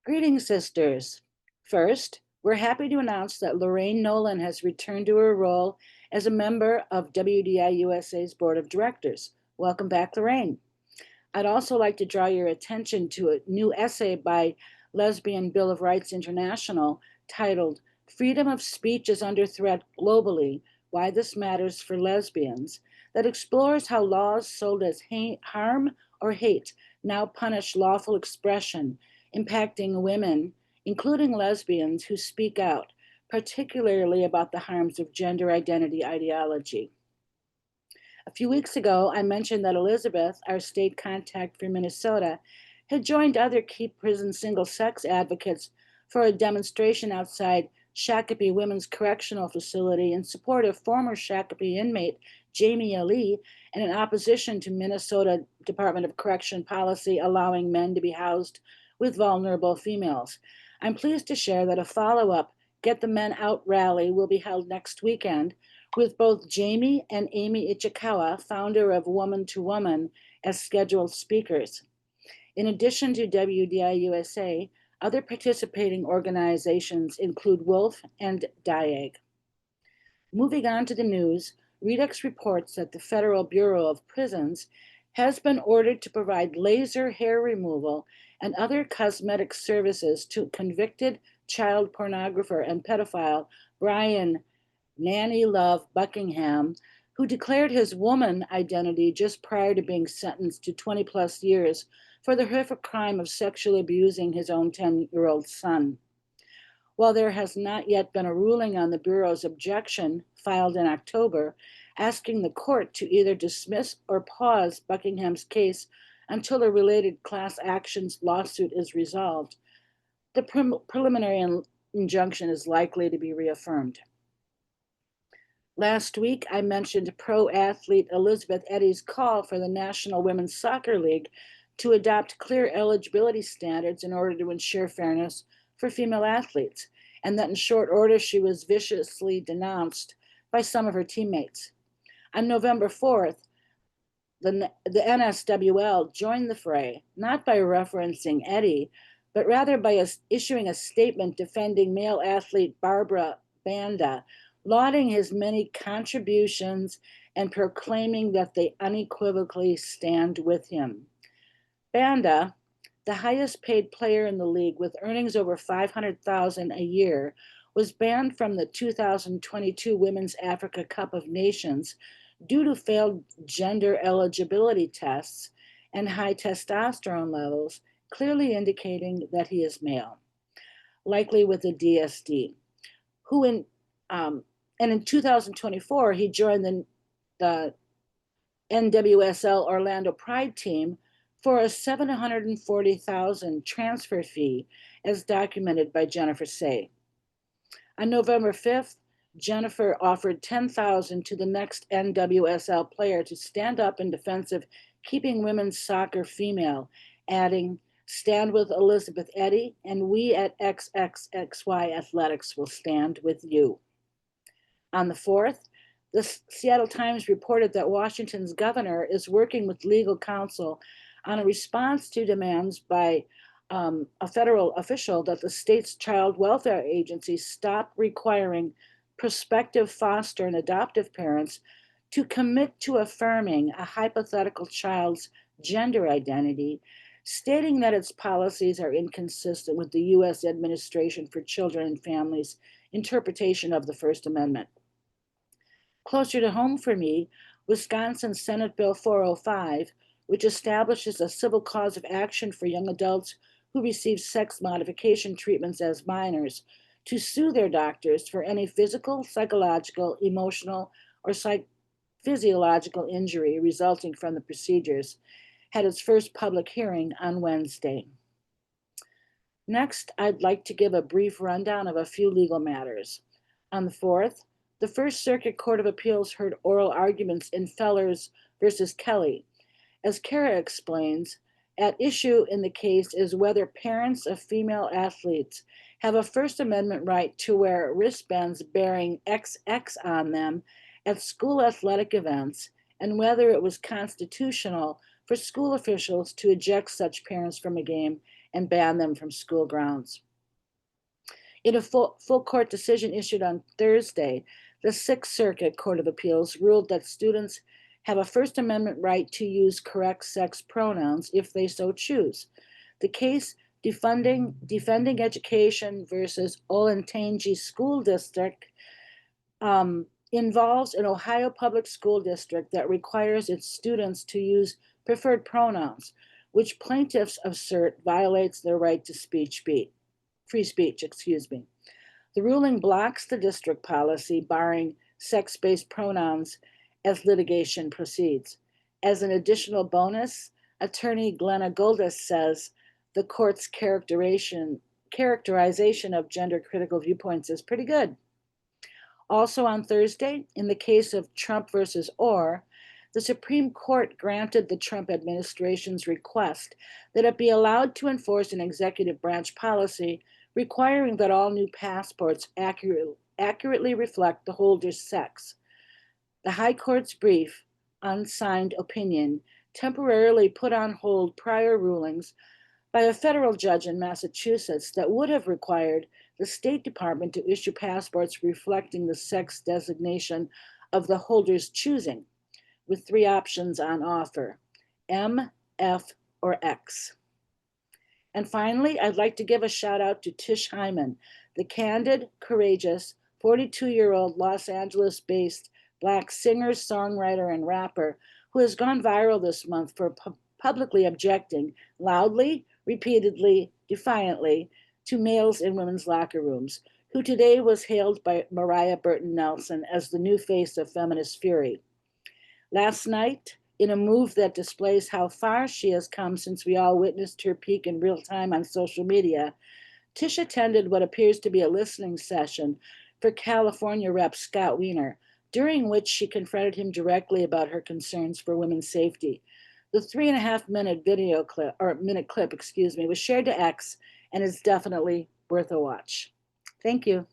Greetings, sisters. First, we're happy to announce that Lorraine Nolan has returned to her role as a member of WDI USA's Board of Directors. Welcome back, Lorraine. I'd also like to draw your attention to a new essay by Lesbian Bill of Rights International titled Freedom of Speech is Under Threat Globally, Why This Matters for Lesbians, that explores how laws sold as harm or hate now punish lawful expression, impacting women, including lesbians, who speak out, particularly about the harms of gender identity ideology. A few weeks ago, I mentioned that Elizabeth, our state contact for Minnesota, had joined other key prison single sex advocates for a demonstration outside Shakopee Women's Correctional Facility in support of former Shakopee inmate Jamie Ali and in opposition to Minnesota Department of Correction policy allowing men to be housed with vulnerable females. I'm pleased to share that a follow-up Get the Men Out rally will be held next weekend with both Jamie and Amy Ichikawa, founder of Woman to Woman, as scheduled speakers. In addition to WDI USA, other participating organizations include Wolf and Diag. Moving on to the news, Redux reports that the Federal Bureau of Prisons has been ordered to provide laser hair removal and other cosmetic services to convicted child pornographer and pedophile Brian Nanny Love Buckingham, who declared his woman identity just prior to being sentenced to 20 plus years for the horrific crime of sexually abusing his own 10-year-old son. While there has not yet been a ruling on the Bureau's objection filed in October, asking the court to either dismiss or pause Buckingham's case until a related class actions lawsuit is resolved, the preliminary injunction is likely to be reaffirmed. Last week, I mentioned pro athlete Elizabeth Eddy's call for the National Women's Soccer League to adopt clear eligibility standards in order to ensure fairness for female athletes, and that in short order she was viciously denounced by some of her teammates. On November 4th, the NSWL joined the fray, not by referencing Eddy, but rather by issuing a statement defending male athlete Barbara Banda, lauding his many contributions and proclaiming that they unequivocally stand with him. Banda, the highest paid player in the league with earnings over $500,000 a year, was banned from the 2022 Women's Africa Cup of Nations due to failed gender eligibility tests and high testosterone levels, clearly indicating that he is male, likely with a DSD, and in 2024, he joined the NWSL Orlando Pride team for a $740,000 transfer fee, as documented by Jennifer Say. On November 5th, Jennifer offered $10,000 to the next NWSL player to stand up in defense of keeping women's soccer female, adding, "Stand with Elizabeth Eddy, and we at XXXY Athletics will stand with you." On the 4th, the Seattle Times reported that Washington's governor is working with legal counsel on a response to demands by a federal official that the state's child welfare agency stop requiring prospective foster and adoptive parents to commit to affirming a hypothetical child's gender identity, stating that its policies are inconsistent with the U.S. Administration for Children and Families' interpretation of the First Amendment. Closer to home for me, Wisconsin Senate Bill 405, which establishes a civil cause of action for young adults who receive sex modification treatments as minors, to sue their doctors for any physical, psychological, emotional, or physiological injury resulting from the procedures, had its first public hearing on Wednesday. Next, I'd like to give a brief rundown of a few legal matters. On the 4th, the First Circuit Court of Appeals heard oral arguments in Fellers versus Kelly. As Kara explains, at issue in the case is whether parents of female athletes have a First Amendment right to wear wristbands bearing XX on them at school athletic events, and whether it was constitutional for school officials to eject such parents from a game and ban them from school grounds. In a full court decision issued on Thursday, the Sixth Circuit Court of Appeals ruled that students have a First Amendment right to use correct sex pronouns if they so choose. The case defending education versus Olentangy School District involves an Ohio public school district that requires its students to use preferred pronouns, which plaintiffs assert violates their right to free speech. The ruling blocks the district policy barring sex-based pronouns as litigation proceeds. As an additional bonus, attorney Glenna Goldis says the court's characterization of gender-critical viewpoints is pretty good. Also on Thursday, in the case of Trump versus Orr, the Supreme Court granted the Trump administration's request that it be allowed to enforce an executive branch policy requiring that all new passports accurately reflect the holder's sex. The High Court's brief, unsigned opinion temporarily put on hold prior rulings by a federal judge in Massachusetts that would have required the State Department to issue passports reflecting the sex designation of the holder's choosing, with 3 options on offer: M, F, or X. And finally, I'd like to give a shout out to Tish Hyman, the candid, courageous, 42-year-old Los Angeles-based Black singer, songwriter, and rapper who has gone viral this month for publicly objecting loudly, repeatedly, defiantly to males in women's locker rooms, who today was hailed by Mariah Burton Nelson as the new face of feminist fury. Last night, in a move that displays how far she has come since we all witnessed her peak in real time on social media, Tish attended what appears to be a listening session for California Rep. Scott Wiener, during which she confronted him directly about her concerns for women's safety. The 3.5-minute clip, was shared to X and is definitely worth a watch. Thank you.